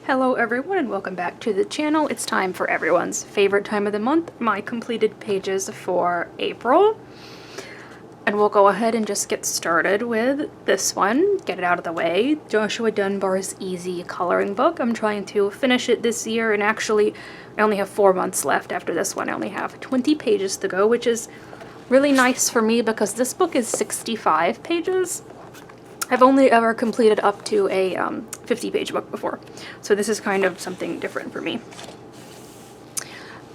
Hello everyone and welcome back to the channel. It's time for everyone's favorite time of the month, my completed pages for April. And we'll go ahead and just get started with this one, get it out of the way. Joshua Dunbar's Easy Coloring Book. I'm trying to finish it this year, and actually I only have 4 months left after this one. I only have 20 pages to go, which is really nice for me because this book is 65 pages. I've only ever completed up to a 50-page book before, so this is kind of something different for me.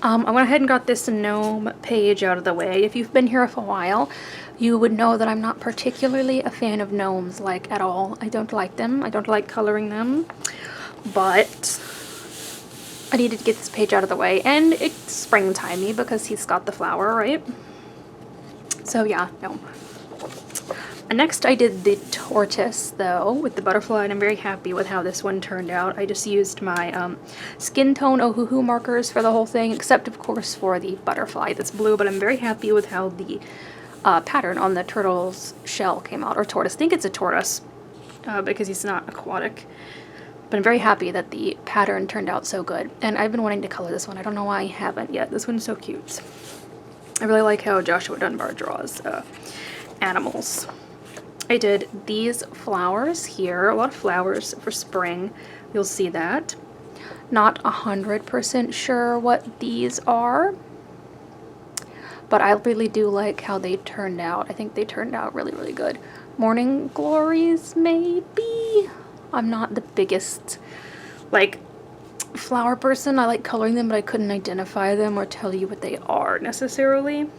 I went ahead and got this gnome page out of the way. If you've been here for a while, you would know that I'm not particularly a fan of gnomes, like, at all. I don't like them. I don't like coloring them, but I needed to get this page out of the way, and it's springtimey because he's got the flower, right? So yeah, gnome. Next I did the tortoise, though, with the butterfly, and I'm very happy with how this one turned out. I just used my skin tone Ohuhu markers for the whole thing, except of course for the butterfly that's blue, but I'm very happy with how the pattern on the turtle's shell came out, or tortoise. I think it's a tortoise, because he's not aquatic. But I'm very happy that the pattern turned out so good, and I've been wanting to color this one. I don't know why I haven't yet. This one's so cute. I really like how Joshua Dunbar draws animals. I did these flowers here, a lot of flowers for spring, you'll see that. Not 100% sure what these are, but I really do like how they turned out. I think they turned out really, really good. Morning glories, maybe? I'm not the biggest, like, flower person. I like coloring them, but I couldn't identify them or tell you what they are necessarily.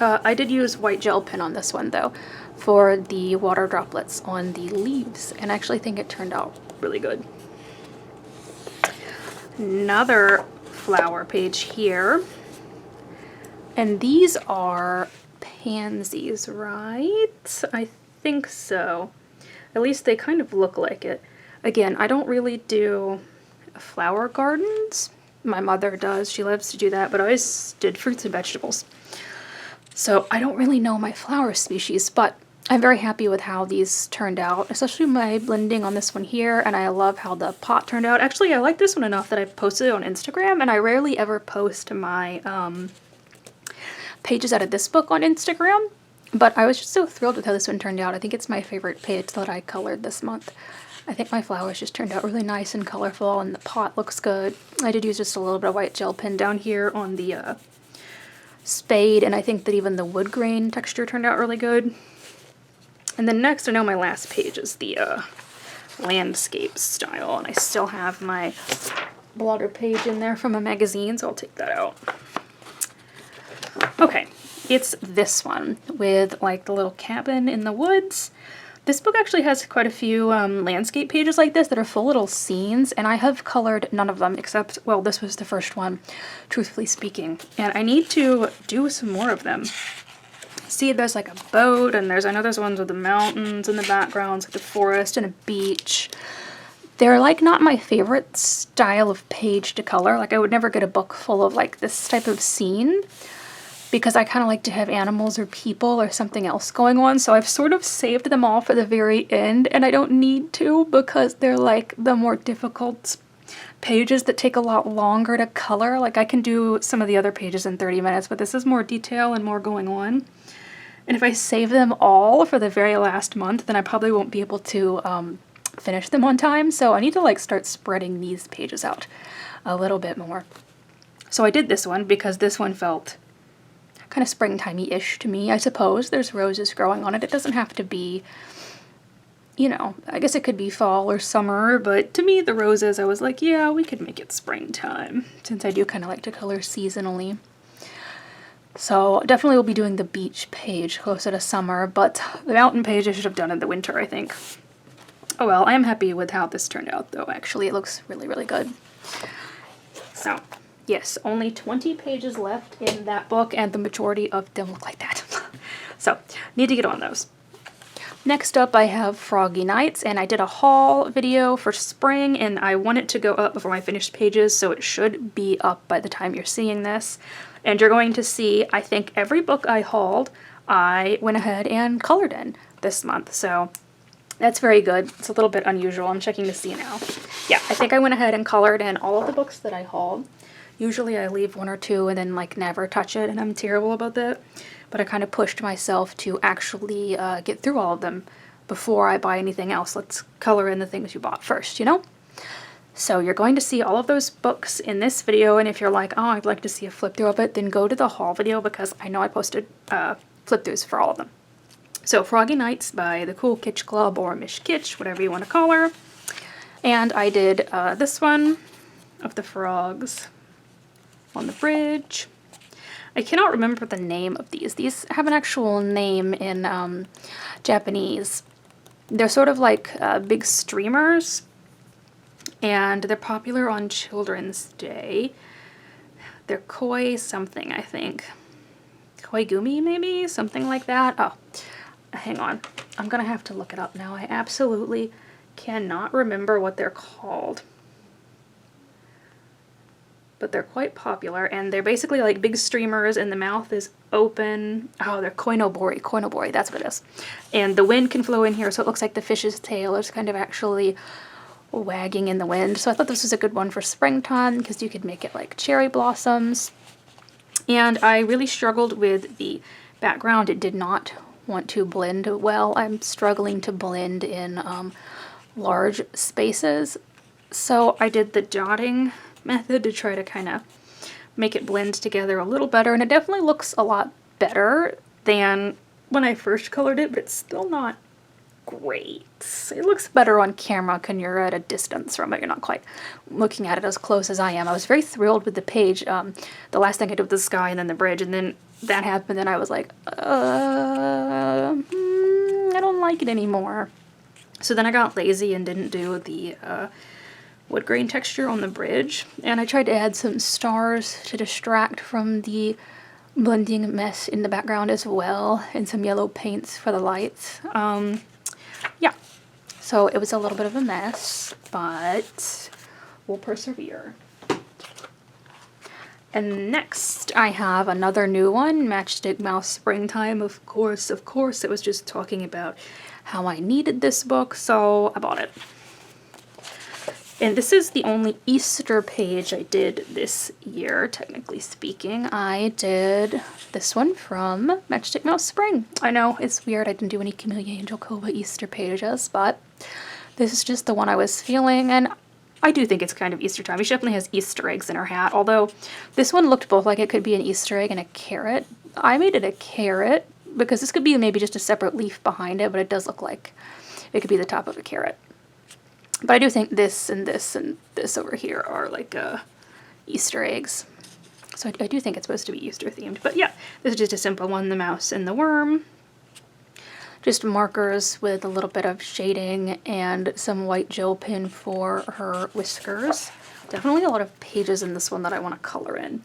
I did use white gel pen on this one, though, for the water droplets on the leaves, and I actually think it turned out really good. Another flower page here, and these are pansies, right? I think so. At least they kind of look like it. Again, I don't really do flower gardens. My mother does. She loves to do that, but I always did fruits and vegetables. So I don't really know my flower species, but I'm very happy with how these turned out, especially my blending on this one here, and I love how the pot turned out. Actually, I like this one enough that I've posted it on Instagram, and I rarely ever post my pages out of this book on Instagram, but I was just so thrilled with how this one turned out. I think it's my favorite page that I colored this month. I think my flowers just turned out really nice and colorful, and the pot looks good. I did use just a little bit of white gel pen down here on the spade, and I think that even the wood grain texture turned out really good. And then next, I know my last page is the landscape style, and I still have my blotter page in there from a magazine, so I'll take that out. Okay, it's this one with like the little cabin in the woods. This book actually has quite a few landscape pages like this that are full little scenes, and I have colored none of them except, well, this was the first one, truthfully speaking. And I need to do some more of them. See, there's like a boat, and I know there's ones with the mountains in the background, like the forest and a beach. They're like not my favorite style of page to color. Like I would never get a book full of like this type of scene, because I kind of like to have animals or people or something else going on, so I've sort of saved them all for the very end, and I don't need to because they're like the more difficult pages that take a lot longer to color. Like I can do some of the other pages in 30 minutes, but this is more detail and more going on. And if I save them all for the very last month, then I probably won't be able to finish them on time, so I need to like start spreading these pages out a little bit more. So I did this one because this one felt kind of springtimey-ish to me, I suppose. There's roses growing on it. It doesn't have to be, you know, I guess it could be fall or summer, but to me, the roses, I was like, yeah, we could make it springtime, since I do kind of like to color seasonally. So definitely will be doing the beach page closer to summer, but the mountain page I should have done in the winter, I think. Oh well, I am happy with how this turned out, though. Actually, it looks really, really good. So yes, only 20 pages left in that book, and the majority of them look like that. So, need to get on those. Next up, I have Froggy Nights, and I did a haul video for spring, and I want it to go up before my finished pages, so it should be up by the time you're seeing this. And you're going to see, I think, every book I hauled, I went ahead and colored in this month. So That's very good. It's a little bit unusual. I'm checking to see now. Yeah, I think I went ahead and colored in all of the books that I hauled. Usually I leave one or two and then like never touch it, and I'm terrible about that. But I kind of pushed myself to actually get through all of them before I buy anything else. Let's color in the things you bought first, you know? So you're going to see all of those books in this video, and if you're like, oh, I'd like to see a flip through of it, then go to the haul video because I know I posted flip throughs for all of them. So Froggy Nights by the Cool Kitsch Club, or Mish Kitsch, whatever you want to call her. And I did this one of the frogs on the bridge. I cannot remember the name of these. These have an actual name in Japanese. They're sort of like big streamers, and they're popular on Children's Day. They're koi something, I think. Koi gumi, maybe? Something like that. Oh, hang on. I'm gonna have to look it up now. I absolutely cannot remember what they're called. But they're quite popular, and they're basically like big streamers, and the mouth is open. Oh, they're koinobori, that's what it is. And the wind can flow in here, so it looks like the fish's tail is kind of actually wagging in the wind. So I thought this was a good one for springtime because you could make it like cherry blossoms. And I really struggled with the background. It did not want to blend well. I'm struggling to blend in large spaces. So I did the dotting method to try to kind of make it blend together a little better, and it definitely looks a lot better than when I first colored it, but it's still not great. It looks better on camera when you're at a distance from it. You're not quite looking at it as close as I am. I was very thrilled with the page. The last thing I did with the sky and then the bridge, and then that happened, and I was like, I don't like it anymore. So then I got lazy and didn't do the wood grain texture on the bridge, and I tried to add some stars to distract from the blending mess in the background as well, and some yellow paints for the lights. Yeah, so it was a little bit of a mess, but we'll persevere. And next I have another new one, Matchstick Mouse Springtime. Of course, it was just talking about how I needed this book, so I bought it. And this is the only Easter page I did this year, technically speaking. I did this one from Matchstick Mouse Spring. I know, it's weird, I didn't do any Camellia Angel Cova Easter pages, but this is just the one I was feeling, and I do think it's kind of Easter time. She definitely has Easter eggs in her hat, although this one looked both like it could be an Easter egg and a carrot. I made it a carrot, because this could be maybe just a separate leaf behind it, but it does look like it could be the top of a carrot. But I do think this and this and this over here are like Easter eggs. So I do think it's supposed to be Easter themed. But yeah, this is just a simple one, the mouse and the worm. Just markers with a little bit of shading and some white gel pen for her whiskers. Definitely a lot of pages in this one that I want to color in,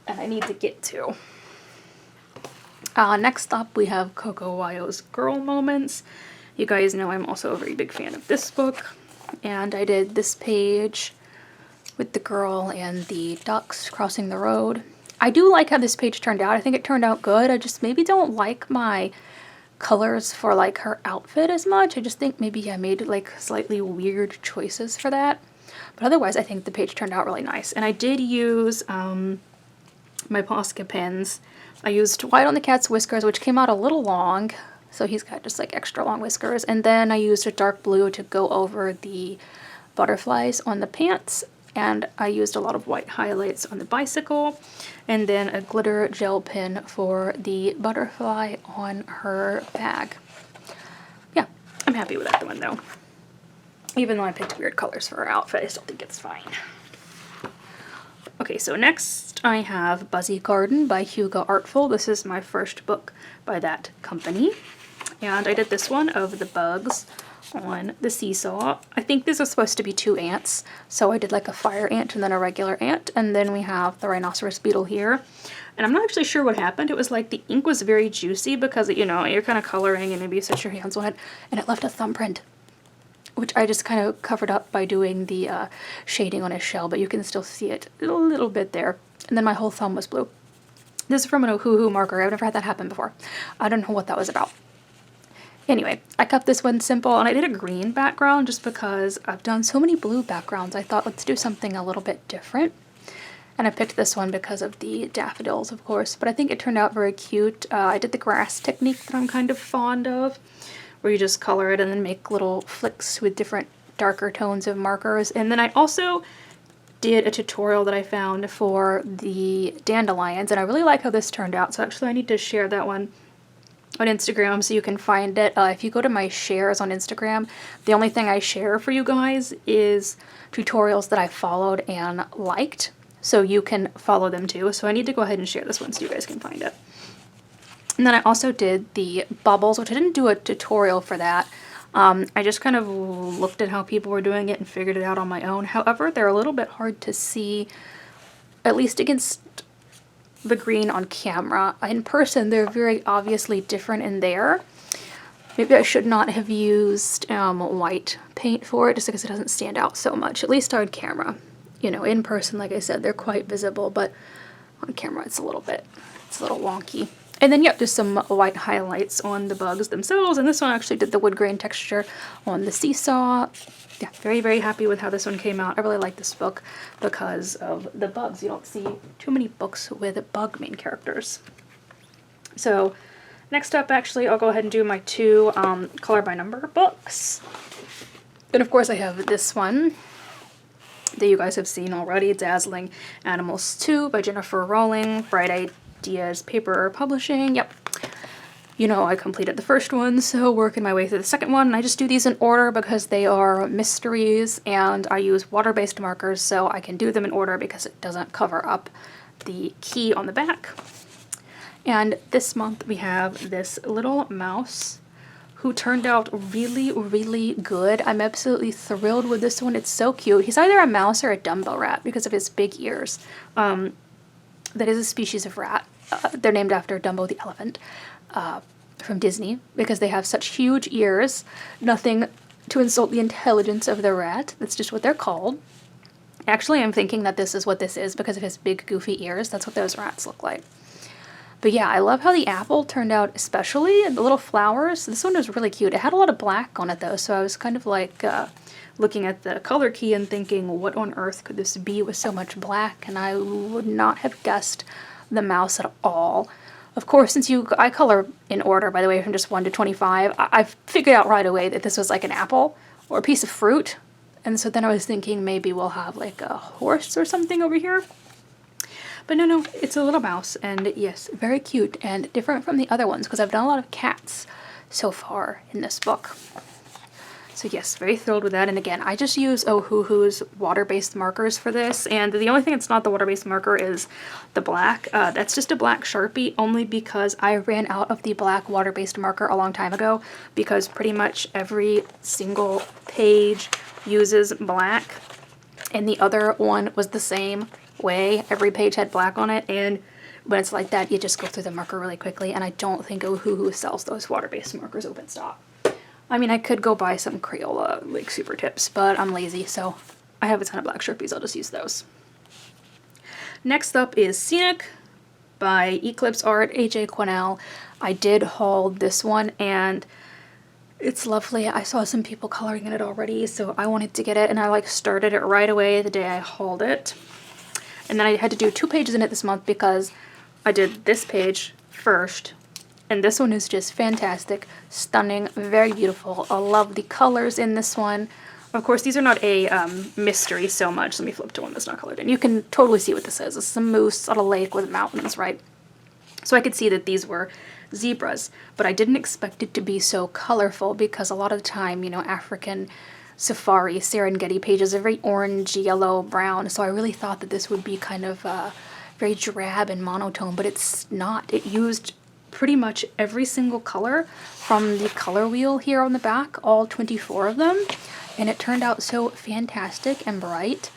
and I need to get to. Next up we have Coco Wyo's Girl Moments. You guys know I'm also a very big fan of this book. And I did this page with the girl and the ducks crossing the road. I do like how this page turned out. I think it turned out good. I just maybe don't like my colors for like her outfit as much. I just think maybe I made like slightly weird choices for that. But otherwise I think the page turned out really nice. And I did use my Posca pens. I used white on the cat's whiskers, which came out a little long. So he's got just like extra long whiskers. And then I used a dark blue to go over the butterflies on the pants. And I used a lot of white highlights on the bicycle. And then a glitter gel pen for the butterfly on her bag. Yeah, I'm happy with that one though. Even though I picked weird colors for her outfit, I still think it's fine. Okay, so next I have Buzzy Garden by Hugo Artful. This is my first book by that company. And I did this one of the bugs on the seesaw. I think this is supposed to be 2 ants, so I did like a fire ant and then a regular ant, and then we have the rhinoceros beetle here. And I'm not actually sure what happened. It was like the ink was very juicy because, you know, you're kind of coloring and maybe you set your hands on it, and it left a thumbprint, which I just kind of covered up by doing the shading on his shell, but you can still see it a little bit there. And then my whole thumb was blue. This is from an Ohuhu marker. I've never had that happen before. I don't know what that was about. Anyway, I kept this one simple, and I did a green background just because I've done so many blue backgrounds. I thought, let's do something a little bit different. And I picked this one because of the daffodils, of course, but I think it turned out very cute. I did the grass technique that I'm kind of fond of, where you just color it and then make little flicks with different darker tones of markers. And then I also did a tutorial that I found for the dandelions, and I really like how this turned out, so actually I need to share that one on Instagram so you can find it. If you go to my shares on Instagram, the only thing I share for you guys is tutorials that I followed and liked, so you can follow them too. So I need to go ahead and share this one so you guys can find it. And then I also did the bubbles, which I didn't do a tutorial for that. I just kind of looked at how people were doing it and figured it out on my own. However, they're a little bit hard to see, at least against the green on camera. In person, they're very obviously different in there. Maybe I should not have used white paint for it, just because it doesn't stand out so much, at least on camera. You know, in person, like I said, they're quite visible, but on camera it's a little wonky. And then, yep, just some white highlights on the bugs themselves, and this one actually did the wood grain texture on the seesaw. Yeah, very, very happy with how this one came out. I really like this book because of the bugs. You don't see too many books with bug main characters. So next up, actually, I'll go ahead and do my two color by number books. Then, of course, I have this one that you guys have seen already, Dazzling Animals 2 by Jennifer Rowling, Bright Ideas Paper Publishing. Yep. You know, I completed the first one, so working my way through the second one. I just do these in order because they are mysteries, and I use water-based markers, so I can do them in order because it doesn't cover up the key on the back. And this month we have this little mouse who turned out really, really good. I'm absolutely thrilled with this one. It's so cute. He's either a mouse or a Dumbo rat because of his big ears. That is a species of rat. They're named after Dumbo the elephant. From Disney, because they have such huge ears. Nothing to insult the intelligence of the rat. That's just what they're called. Actually, I'm thinking that this is what this is because of his big goofy ears. That's what those rats look like. But yeah, I love how the apple turned out, especially, and the little flowers. This one was really cute. It had a lot of black on it though, so I was kind of like looking at the color key and thinking, what on earth could this be with so much black? And I would not have guessed the mouse at all. Of course, since I color in order, by the way, from just 1 to 25, I figured out right away that this was like an apple or a piece of fruit. And so then I was thinking maybe we'll have like a horse or something over here. But no, it's a little mouse, and yes, very cute and different from the other ones because I've done a lot of cats so far in this book. So yes, very thrilled with that. And again, I just use Ohuhu's water-based markers for this. And the only thing that's not the water-based marker is the black. That's just a black Sharpie only because I ran out of the black water-based marker a long time ago because pretty much every single page uses black. And the other one was the same way. Every page had black on it. And when it's like that, you just go through the marker really quickly. And I don't think Ohuhu sells those water-based markers open stock. I mean, I could go buy some Crayola, like, super tips, but I'm lazy, so I have a ton of black Sharpies. I'll just use those. Next up is Scenic by Eclipse Art, AJ Quinnell. I did haul this one, and it's lovely. I saw some people coloring in it already, so I wanted to get it, and I, like, started it right away the day I hauled it. And then I had to do 2 pages in it this month because I did this page first. And this one is just fantastic, stunning, very beautiful. I love the colors in this one. Of course, these are not a mystery so much. Let me flip to one that's not colored in. You can totally see what this is. It's some moose on a lake with mountains, right? So I could see that these were zebras, but I didn't expect it to be so colorful because a lot of the time, you know, African safari Serengeti pages are very orange, yellow, brown. So I really thought that this would be kind of very drab and monotone, but it's not. It used pretty much every single color from the color wheel here on the back, all 24 of them, and it turned out so fantastic and bright.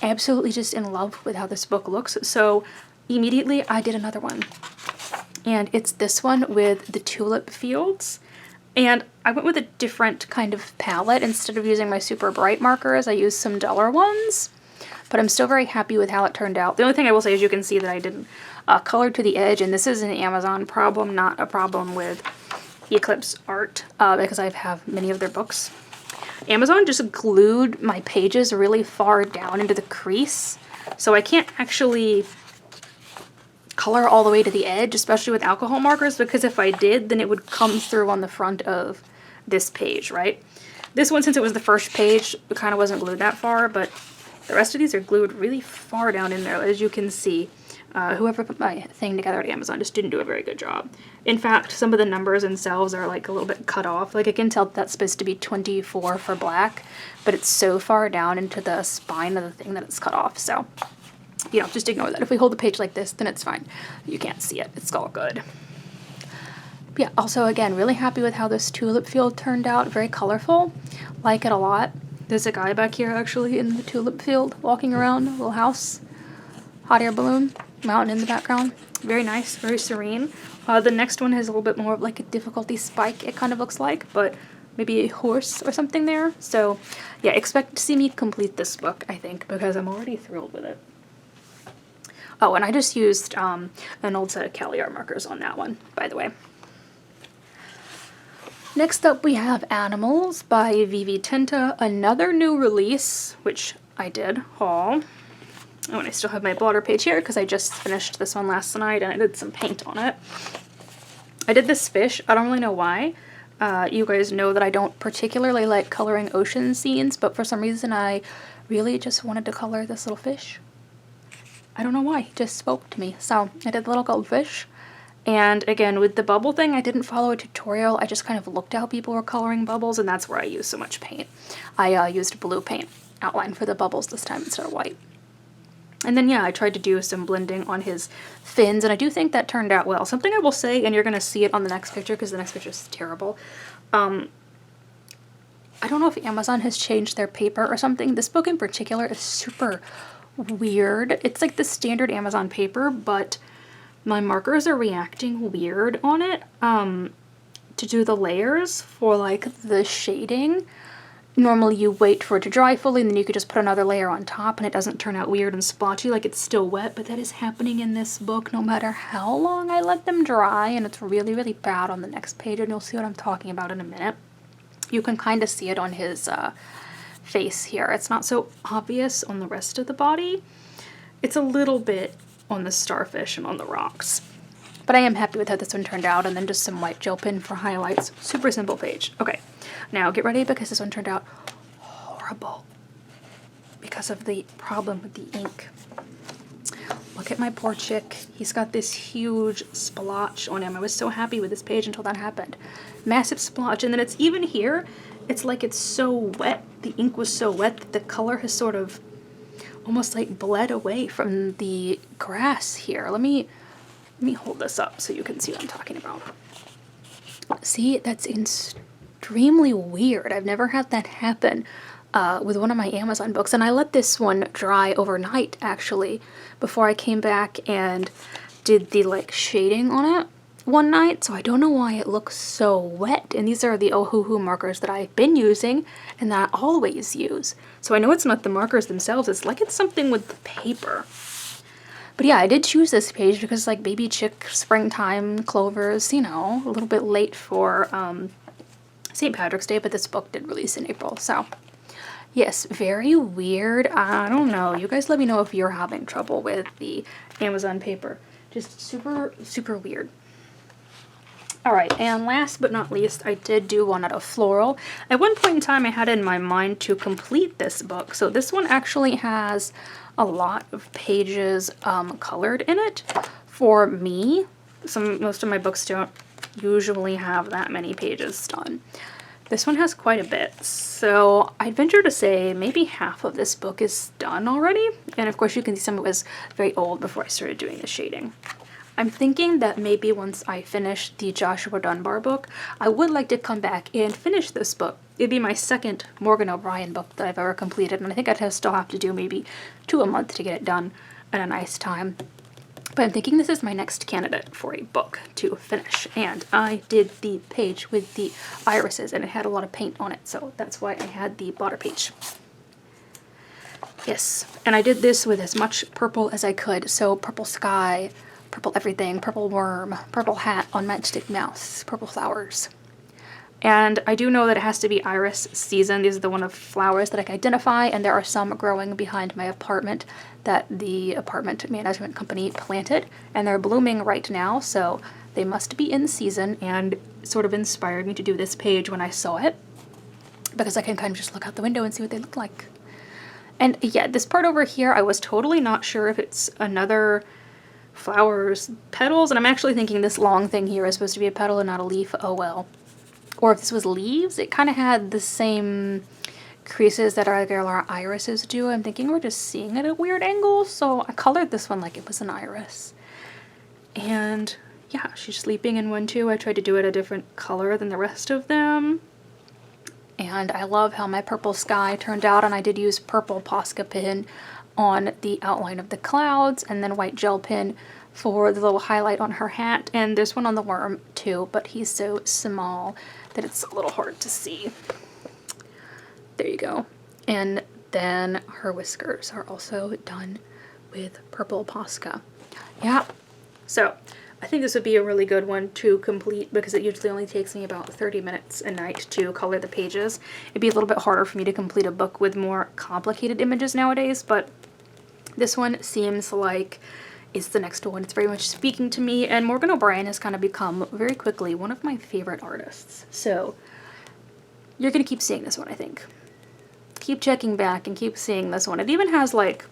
Absolutely just in love with how this book looks, so immediately I did another one, and it's this one with the tulip fields. And I went with a different kind of palette. Instead of using my super bright markers, I used some duller ones, but I'm still very happy with how it turned out. The only thing I will say is you can see that I didn't color to the edge, and this is an Amazon problem, not a problem with Eclipse art because I have many of their books. Amazon just glued my pages really far down into the crease, so I can't actually color all the way to the edge, especially with alcohol markers, because if I did, then it would come through on the front of this page, right? This one, since it was the first page, it kind of wasn't glued that far, but the rest of these are glued really far down in there, as you can see. Whoever put my thing together at Amazon just didn't do a very good job. In fact, some of the numbers themselves are like a little bit cut off. Like I can tell that's supposed to be 24 for black, but it's so far down into the spine of the thing that it's cut off, so you know, just ignore that. If we hold the page like this, then it's fine. You can't see it. It's all good. But yeah, also, again, really happy with how this tulip field turned out. Very colorful. Like it a lot. There's a guy back here, actually, in the tulip field, walking around. A little house. Hot air balloon. Mountain in the background. Very nice. Very serene. The next one has a little bit more of like a difficulty spike, it kind of looks like, but maybe a horse or something there. So, yeah, expect to see me complete this book, I think, because I'm already thrilled with it. Oh, and I just used an old set of Cali art markers on that one, by the way. Next up we have Animals by Vivi Tinta, another new release, which I did haul. Oh, and I still have my blotter page here because I just finished this one last night and I did some paint on it. I did this fish. I don't really know why. You guys know that I don't particularly like coloring ocean scenes, but for some reason I really just wanted to color this little fish. I don't know why, he just spoke to me. So I did the little goldfish. And again, with the bubble thing, I didn't follow a tutorial. I just kind of looked at how people were coloring bubbles, and that's where I used so much paint. I used blue paint outline for the bubbles this time instead of white. And then, yeah, I tried to do some blending on his fins, and I do think that turned out well. Something I will say, and you're going to see it on the next picture because the next picture is terrible. I don't know if Amazon has changed their paper or something. This book in particular is super weird. It's like the standard Amazon paper, but my markers are reacting weird on it to do the layers for like the shading. Normally you wait for it to dry fully and then you could just put another layer on top and it doesn't turn out weird and splotchy, like it's still wet, but that is happening in this book no matter how long I let them dry, and it's really, really bad on the next page, and you'll see what I'm talking about in a minute. You can kind of see it on his face here. It's not so obvious on the rest of the body. It's a little bit on the starfish and on the rocks. But I am happy with how this one turned out, and then just some white gel pen for highlights. Super simple page. Okay, now get ready because this one turned out horrible because of the problem with the ink. Look at my poor chick. He's got this huge splotch on him. I was so happy with this page until that happened. Massive splotch, and then it's even here. It's like it's so wet. The ink was so wet that the color has sort of almost like bled away from the grass here. Let me hold this up so you can see what I'm talking about. See, that's extremely weird. I've never had that happen with one of my Amazon books, and I let this one dry overnight actually before I came back and did the like shading on it one night, so I don't know why it looks so wet. And these are the Ohuhu markers that I've been using and that I always use. So I know it's not the markers themselves, it's like it's something with the paper. But yeah, I did choose this page because like baby chick, springtime, clovers, you know, a little bit late for St. Patrick's Day, but this book did release in April, so yes, very weird. I don't know. You guys let me know if you're having trouble with the Amazon paper. Just super, super weird. Alright, and last but not least, I did do one out of Floral. At one point in time, I had in my mind to complete this book. So this one actually has a lot of pages colored in it for me. Most of my books don't usually have that many pages done. This one has quite a bit, so I'd venture to say maybe half of this book is done already. And of course you can see some of it was very old before I started doing the shading. I'm thinking that maybe once I finish the Joshua Dunbar book, I would like to come back and finish this book. It'd be my second Morgan O'Brien book that I've ever completed, and I think I'd still have to do maybe 2 a month to get it done at a nice time. But I'm thinking this is my next candidate for a book to finish, and I did the page with the irises, and it had a lot of paint on it, so that's why I had the blotter page. Yes, and I did this with as much purple as I could, so purple sky, purple everything, purple worm, purple hat on Matchstick Mouse, purple flowers. And I do know that it has to be iris season. These are the one of flowers that I can identify, and there are some growing behind my apartment that the apartment management company planted, and they're blooming right now, so they must be in season, and sort of inspired me to do this page when I saw it, because I can kind of just look out the window and see what they look like. And yeah, this part over here, I was totally not sure if it's another flower's petals, and I'm actually thinking this long thing here is supposed to be a petal and not a leaf. Oh well. Or if this was leaves, it kind of had the same creases that our regular irises do. I'm thinking we're just seeing it at weird angles, so I colored this one like it was an iris. And yeah, she's sleeping in one too. I tried to do it a different color than the rest of them. And I love how my purple sky turned out, and I did use purple Posca pen on the outline of the clouds, and then white gel pen for the little highlight on her hat. And there's one on the worm too, but he's so small that it's a little hard to see. There you go. And then her whiskers are also done with purple Posca. Yeah, so I think this would be a really good one to complete, because it usually only takes me about 30 minutes a night to color the pages. It'd be a little bit harder for me to complete a book with more complicated images nowadays, but this one seems like it's the next one. It's very much speaking to me, and Morgan O'Brien has kind of become very quickly one of my favorite artists. So you're going to keep seeing this one, I think. Keep checking back and keep seeing this one. It even has like,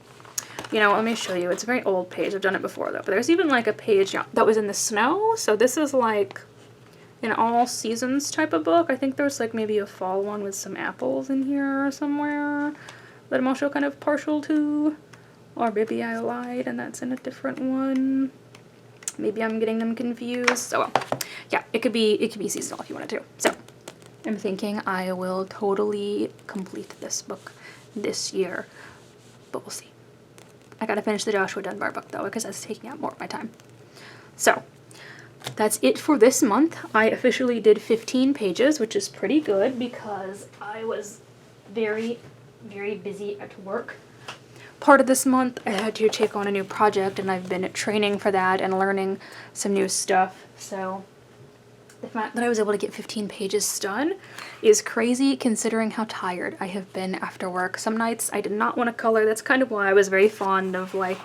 you know, let me show you. It's a very old page. I've done it before though. But there's even like a page that was in the snow. So this is like an all seasons type of book. I think there's like maybe a fall one with some apples in here somewhere that I'm also kind of partial to. Or maybe I lied and that's in a different one. Maybe I'm getting them confused. So well, yeah, it could be seasonal if you wanted to. So I'm thinking I will totally complete this book this year, but we'll see. I gotta finish the Joshua Dunbar book though, because that's taking out more of my time. So that's it for this month. I officially did 15 pages, which is pretty good because I was very, very busy at work. Part of this month I had to take on a new project, and I've been training for that and learning some new stuff. So the fact that I was able to get 15 pages done is crazy considering how tired I have been after work. Some nights I did not want to color. That's kind of why I was very fond of like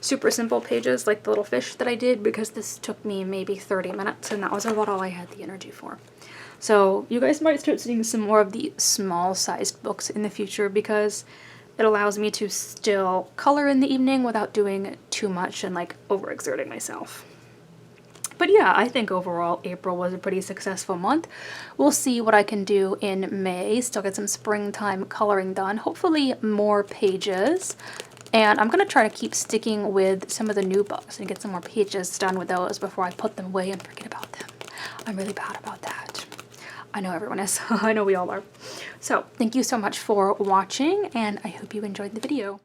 super simple pages like the little fish that I did, because this took me maybe 30 minutes and that was about all I had the energy for. So you guys might start seeing some more of the small sized books in the future, because it allows me to still color in the evening without doing too much and like overexerting myself. But yeah, I think overall April was a pretty successful month. We'll see what I can do in May. Still get some springtime coloring done. Hopefully more pages. And I'm going to try to keep sticking with some of the new books and get some more pages done with those before I put them away and forget about them. I'm really bad about that. I know everyone is. I know we all are. So thank you so much for watching, and I hope you enjoyed the video.